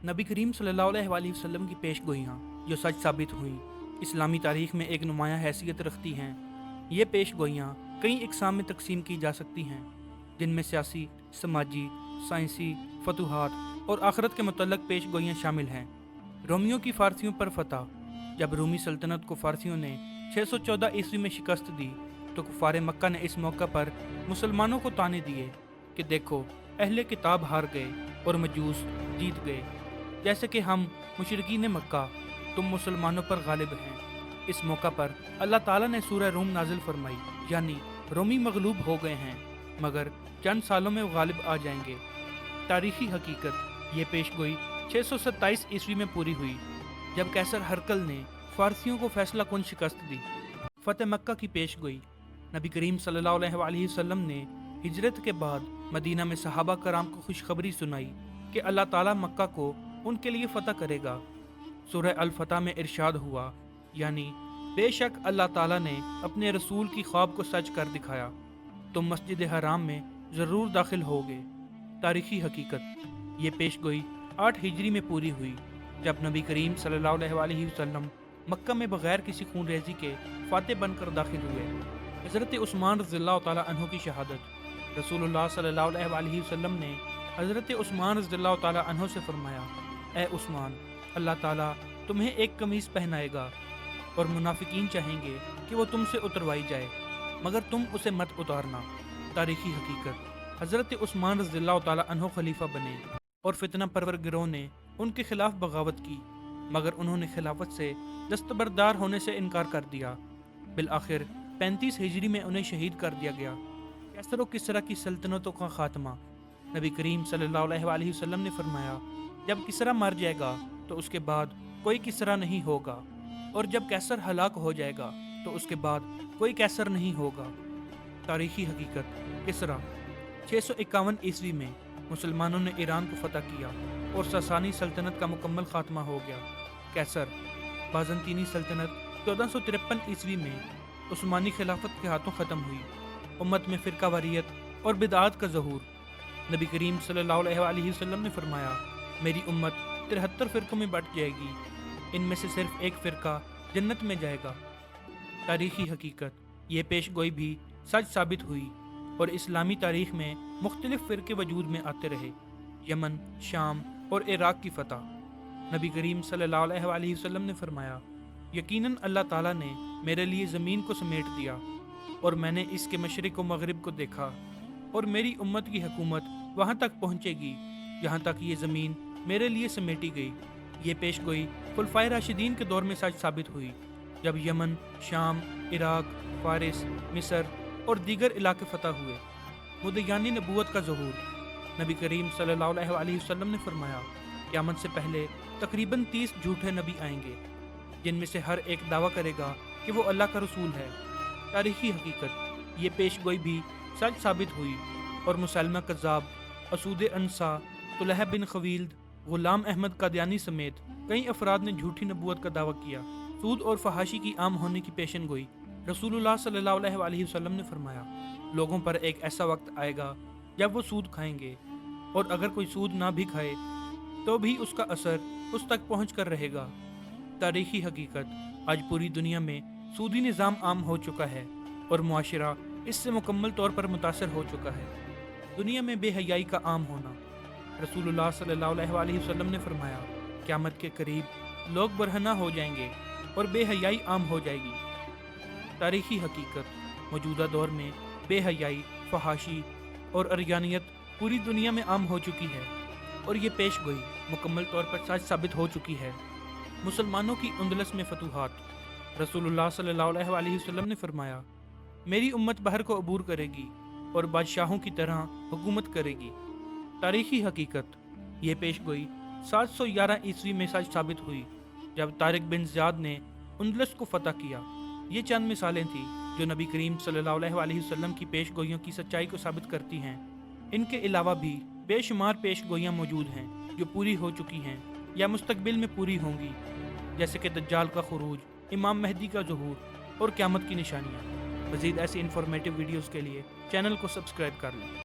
नबी करीम सल्लल्लाहु अलैहि वसल्लम की पेश गोइयाँ जो सच साबित हुई इस्लामी तारीख में एक नुमायाँ हैसियत रखती हैं। ये पेश गोइयाँ कई इकसाम में तकसीम की जा सकती हैं, जिनमें सियासी, समाजी, साइंसी, फतूहात और आखरत के मुतल्लक पेश गोइयाँ शामिल हैं। रोमियों की फ़ारसियों पर फतह। जब रूमी सल्तनत को फ़ारसियों ने 614 ईस्वी में शिकस्त दी तो कुफ़ार मक्का ने इस मौका पर मुसलमानों को ताने दिए कि देखो, अहले किताब हार गए और मजूस जीत गए, जैसे कि हम मुशरिकीन मक्का तुम मुसलमानों पर गालिब हैं। इस मौका पर अल्लाह ताला ने सूरह रूम नाजिल फरमाई, यानी रोमी मगलूब हो गए हैं मगर चंद सालों में वो गालिब आ जाएंगे। तारीखी हकीकत, ये पेशगोई 627 ईस्वी में पूरी हुई जब कैसर हरकल ने फारसियों को फैसला कुन शिकस्त दी। फतेह मक्का की पेशगोई। नबी करीम सल्लल्लाहु अलैहि वसल्लम ने हिजरत के बाद मदीना में सहाबा कराम को खुशखबरी सुनाई कि अल्लाह ताला मक्का को उनके लिए फतह करेगा। सूरह अल फतह में इरशाद हुआ, यानी बेशक अल्लाह ताला ने अपने रसूल की ख्वाब को सच कर दिखाया, तुम मस्जिद हराम में ज़रूर दाखिल होगे। तारीखी हकीकत, ये पेशगोई 8 हिजरी में पूरी हुई जब नबी करीम सल्लल्लाहु अलैहि वसल्लम मक्का में बगैर किसी खून रेजी के फातेह बनकर दाखिल हुए। हज़रत उस्मान रज़ियल्लाहु ताला अन्हु की शहादत। रसूलुल्लाह सल्लल्लाहु अलैहि वसल्लम ने हज़रत उस्मान रज़ियल्लाहु ताला अन्हु से फरमाया, ए उस्मान, अल्लाह ताला तुम्हें एक कमीज़ पहनाएगा और मुनाफिकीन चाहेंगे कि वो तुमसे उतरवाई जाए, मगर तुम उसे मत उतारना। तारीखी हकीकत, हज़रत उस्मान रज़ियल्लाहु ताला अन्हु खलीफा बने और फितना परवर गिरोह ने उनके खिलाफ बगावत की, मगर उन्होंने खिलाफत से दस्तबरदार होने से इनकार कर दिया। बिल आखिर 35 हिजरी में उन्हें शहीद कर दिया गया। कैसर व किसरा की सल्तनतों का खात्मा। नबी करीम सल्लल्लाहु अलैहि वसल्लम ने फरमाया, जब किसरा मर जाएगा तो उसके बाद कोई किसरा नहीं होगा, और जब कैसर हलाक हो जाएगा तो उसके बाद कोई कैसर नहीं होगा। तारीखी हकीकत, किसरा 651 ईस्वी में मुसलमानों ने ईरान को फतह किया और सासानी सल्तनत का मुकम्मल खात्मा हो गया। कैसर बाज़ंतीनी सल्तनत 1453 ईस्वी में उस्मानी खिलाफत के हाथों ख़त्म हुई। उम्मत में फ़िरका वारियत और बिदआत का ज़हूर। नबी करीम सल्लल्लाहु अलैहि वसल्लम ने फरमाया, मेरी उम्मत 73 फ़िरकों में बट जाएगी, इनमें से सिर्फ एक फ़िरका जन्नत में जाएगा। तारीखी हकीकत, ये पेशगोई भी सच साबित हुई और इस्लामी तारीख में मुख्तलिफ फ़िरके वजूद में आते रहे। यमन, शाम और इराक़ की फ़तह। नबी करीम सल्लल्लाहु अलैहि वसल्लम ने फरमाया, यकीनन अल्लाह ताला ने मेरे लिए ज़मीन को समेट दिया और मैंने इसके मशरिक़ व मग़रिब को देखा, और मेरी उम्मत की हुकूमत वहाँ तक पहुँचेगी जहाँ तक ये ज़मीन मेरे लिए समेटी गई। ये पेशगोई खुलफाए राशिदीन के दौर में सच साबित हुई जब यमन, शाम, इराक़, फ़ारिस, मिस्र और दीगर इलाके फ़तह हुए। मुद्दयानी नबूवत का ज़हूर। नबी करीम सल्लल्लाहु अलैहि वसल्लम ने फरमाया, क़यामत से पहले तकरीबन 30 झूठे नबी आएंगे, जिनमें से हर एक दावा करेगा कि वो अल्लाह का रसूल है। तारीखी हकीकत, ये पेशगोई भी सच साबित हुई और मुसलमा कज़्ज़ाब, असूद अंसा, तुलह बिन खवील्द, गुलाम अहमद कादियानी समेत कई अफराद ने झूठी नबूवत का दावा किया। सूद और फहाशी की आम होने की पेशन गोई। रसूलुल्लाह सल्लल्लाहु अलैहि वसल्लम ने फरमाया, लोगों पर एक ऐसा वक्त आएगा जब वो सूद खाएंगे, और अगर कोई सूद ना भी खाए तो भी उसका असर उस तक पहुँच कर रहेगा। तारीखी हकीकत, आज पूरी दुनिया में सूदी निज़ाम आम हो चुका है और मुआशरा इससे मुकम्मल तौर पर मुतासर हो चुका है। दुनिया में बेहयाई का आम होना। रसूलुल्लाह सल्लल्लाहु अलैहि वसल्लम ने फरमाया, क़यामत के करीब लोग बरहना हो जाएंगे और बेहयाई आम हो जाएगी। तारीखी हकीकत, मौजूदा दौर में बेहयाई, फहाशी और अरयानियत पूरी दुनिया में आम हो चुकी है और ये पेशगोई मुकम्मल तौर पर सच साबित हो चुकी है। मुसलमानों की उंदलस में फतूहात। रसूलुल्लाह सल्लल्लाहु अलैहि वसल्लम ने फरमाया, मेरी उम्मत बहर को अबूर करेगी और बादशाहों की तरह हुकूमत करेगी। तारीखी हकीकत, ये पेशगोई 711 ईस्वी में सच साबित हुई जब तारिक बिन ज़ियाद ने उंदलस को फतह किया। ये चंद मिसालें थीं जो नबी करीम सल्लल्लाहु अलैहि वसल्लम की पेशगोइयों की सच्चाई को साबित करती हैं। इनके अलावा भी बेशुमार पेशगोइयाँ मौजूद हैं जो पूरी हो चुकी हैं या मुस्तकबिल में पूरी होंगी, जैसे कि दज्जाल का खुरूज, इमाम मेहदी का ज़हूर और क़यामत की निशानियाँ। मज़ीद ऐसी इन्फॉर्मेटिव वीडियोज़ के लिए चैनल को सब्सक्राइब कर लें।